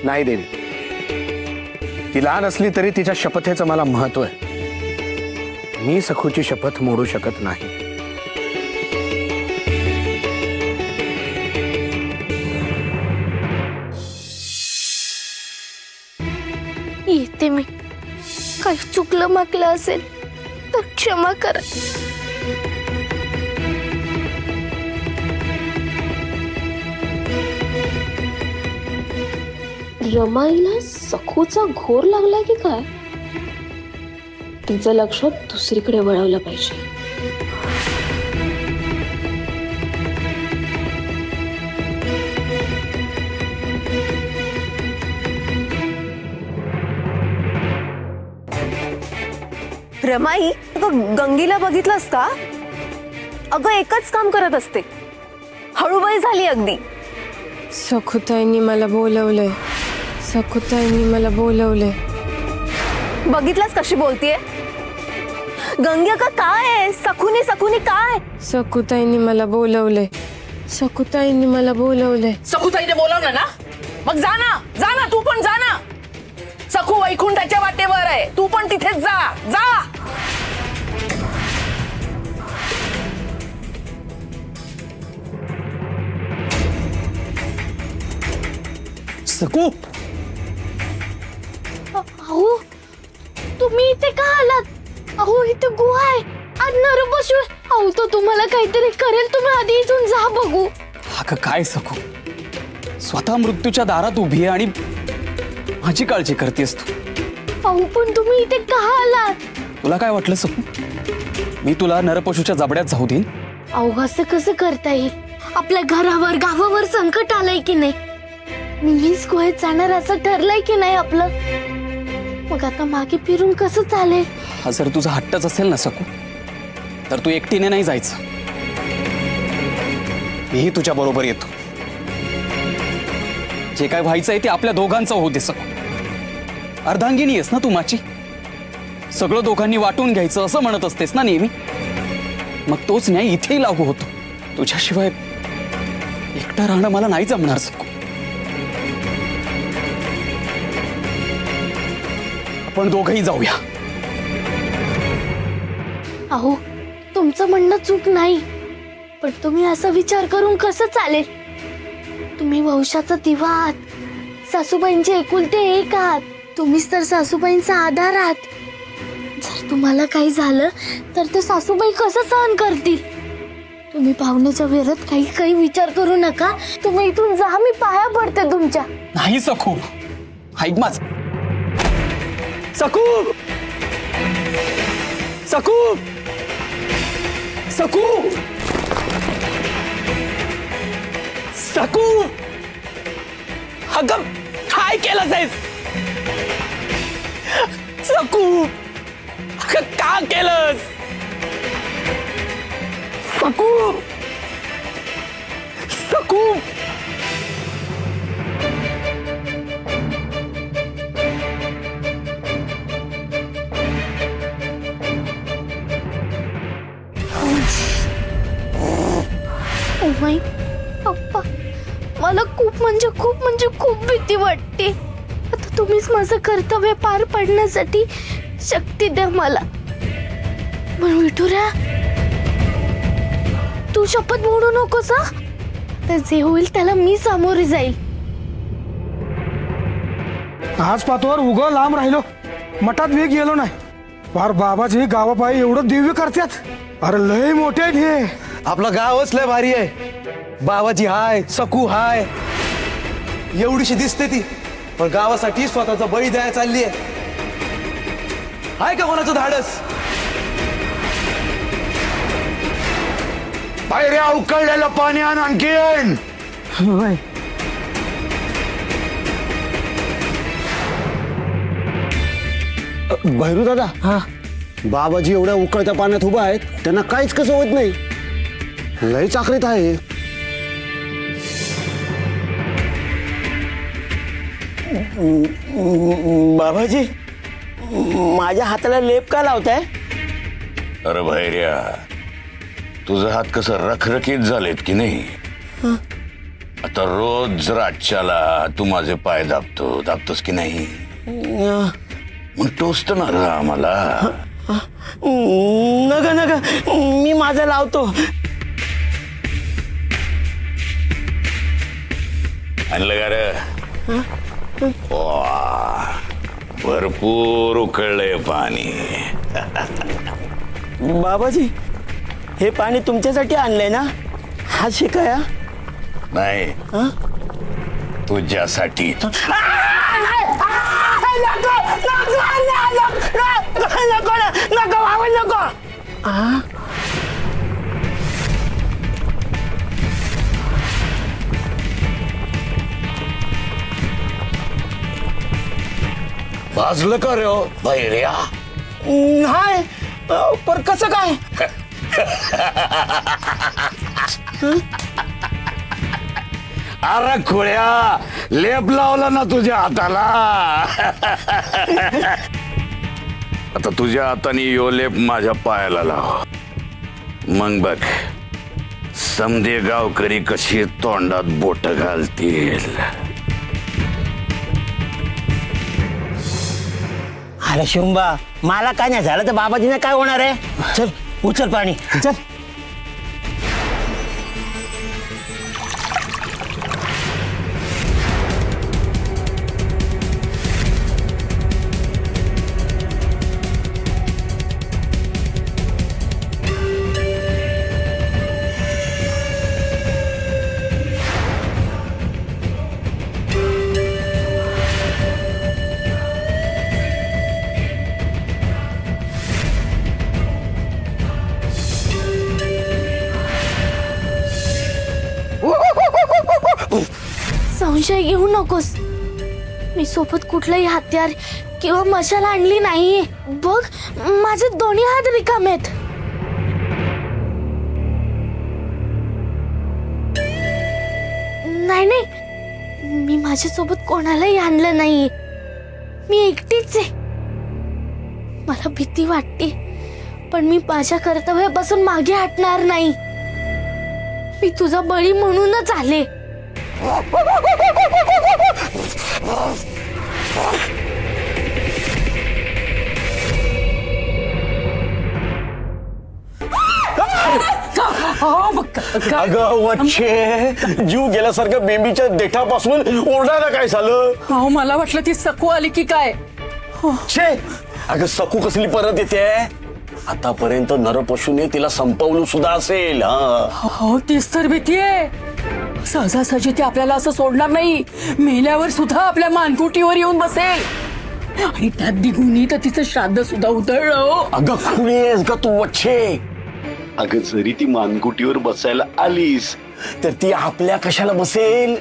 नाही देवी, ती लहान असली तरी तिच्या शपथेचं मला महत्व आहे. मी सखूची शपथ मोडू शकत नाही. येते मी. काही चुकलं मागलं असेल तर क्षमा करा. रमाईला सखूचा घोर लागला की काय? तिचं लक्ष दुसरीकडे वळवलं पाहिजे. रमाई, अगं गंगीला बघितलंस का? अगं एकच काम करत असते, हळूबाई झाली अगदी. सखुताईंनी मला बोलवलंय. सखुताईंनी मला बोलवलंय. बघितलंस कशी बोलतीये? गंगी अगं काय आहे? सखुनी सखुनी काय? सखुताईंनी मला बोलवलंय. सखुताईंनी मला बोलवलंय. सखूताईने बोलावलं ना, मग जा ना, तू पण जा ना. सखू वैकुंठाच्या वाटेवर आहे, तू पण तिथेच जा. जा. सकू, अहो तुम्ही इथे का आलात? अहो इथे गुहा आहे, आज नर बसू. अहो तो तुम्हाला काहीतरी करेल, तुम्ही आधी इथून जा बघू. अगं काय सकू, स्वतः मृत्यूच्या दारात उभी आहे आणि माझी काळजी करतेस तू. अहो पण तुम्ही इथे का आलात? तुला काय वाटलं सकू, मी तुला नरपशूच्या जबड्यात जाऊ देईन? अहो असं कसं करता येईल? आपल्या घरावर गावावर संकट आलंय की नाही? मीच गुहेत जाणार असं ठरलंय की नाही आपलं? मग आता मागे फिरून कसं चालेल? हा जर तुझा हट्टच असेल ना सकू, तर तू एकटीने नाही जायचं, मीही तुझ्या बरोबर येतो. जे काय व्हायचंय ते आपल्या दोघांचं होऊ दे सकू. अर्धांगिनी आहेस ना तू माझी, सगळं दोघांनी वाटून घ्यायचं असं म्हणत असतेस ना नेहमी. मग तोच न्याय इथेही लागू होतो. तुझ्याशिवाय एकटं राहणं मला नाही जमणार सकू. आपण दोघंही जाऊया. अहो तुमचं म्हणणं चूक नाही, पण तुम्ही असा विचार करून कसं चालेल? तुम्ही वंशाचा दिवा आहात, सासूबाईंचे एकुलते एक आहात. तुम्हीच तर सासूबाईंचा आधार आहात. जर तुम्हाला काही झालं तर ते सासूबाई कसं सहन करतील? तुम्ही पाहुण्याच्या विरोधात काही काही विचार करू नका. तुम्ही इथून जा, मी पाया पडते तुमच्या. नाही सकू, ऐक माझ. सकू, सकू, सकू, सकू, अगं काय केलंस आहेस? सकू, अगं का केलंस? सकू, सकू. ओ माय पप्पा, मला खूप भीती वाटते. आता तुम्हीच माझं कर्तव्य पार पाडण्यासाठी शक्ती द्या मला. पण विठुरा, तू शपथ मोडू नकोस हा. तर जे होईल त्याला मी सामोरे जाईल. आज पातवर उगं लांब राहिलो, मठात वेग गेलो नाही. फार बाबाजी गावापायी एवढं दिव्य करतात. अरे लय मोठे आहेत हे. आपलं गावच लय भारी आहे. बाबाजी हाय, सकू हाय, एवढीशी दिसते ती, पण गावासाठी स्वतःचा बळी द्यायला चालली आहे. हाय का कोणाचं धाडस? पायऱ्या उकळलेलं पाणी आण आणखीन. भैरू दादा, हा बाबाजी एवढ्या उकळत्या पाण्यात उभा आहेत, त्यांना काहीच कसं होत नाही. लय चाकरीत आहे. बाबाजी, माझ्या हाताला लेप का लावताय? अरे भैर्या, तुझं हात कसं रखरखीत झालेत की नाही? आता रोज रातच्याला तू माझे पाय दाबतोस की नाही? मग टोचत ना रे आम्हाला. नका नका, मी माझा लावतो. आणलं का रे? वा, भरपूर उकळलंय पाणी. बाबाजी, हे पाणी तुमच्यासाठी आणलंय ना? हा शिकाया नाही, तुझ्यासाठी. भाजलं का रे बैर्या? नाही, पण कसं काय? अरे खोळ्या, लेप लावला ना तुझ्या हाताला. आता तुझ्या हाताने यो लेप माझ्या पायाला लाव. मग बघ समदे गावकरी कशी तोंडात बोट घालतील. अरे शुंबा, मला काय नाही झालं तर बाबाजीने काय होणार आहे? चल उचल पाणी, चल. संशय घेऊ नकोस, मी सोबत कुठलंही हत्यार किंवा मशाल आणली नाहीये. बघ, माझे दोन्ही हात रिकामे आहेत. नाही नाही, मी माझ्यासोबत कोणालाही आणलं नाहीये. मी एकटीच आहे. मला भीती वाटते, पण मी माझ्या कर्तव्यापासून मागे हटणार नाही. मी तुझा बळी म्हणूनच आले. अगं वच्छे, जीव गेल्यासारखं बेंबीच्या देठापासून ओरडायला काय झालं? अहो, मला वाटलं ती सकू आली की काय. छे, अगं सकू कसली परत येते? आतापर्यंत नरपशूने तिला संपवलं सुद्धा असेल. हो, तीच तर भीती आहे. सहजासहजी ती आपल्याला असं सोडणार नाही. मेल्यावर सुद्धा आपल्या मानकुटीवर येऊन बसेल. आणि त्यात दिगुनी तर तिचं श्राद्ध सुद्धा उधळलं. अगं खुणी आहेस ग तू वच्छे? अगं जरी ती मानकुटीवर बसायला आलीस तर ती आपल्या कशाला बसेल?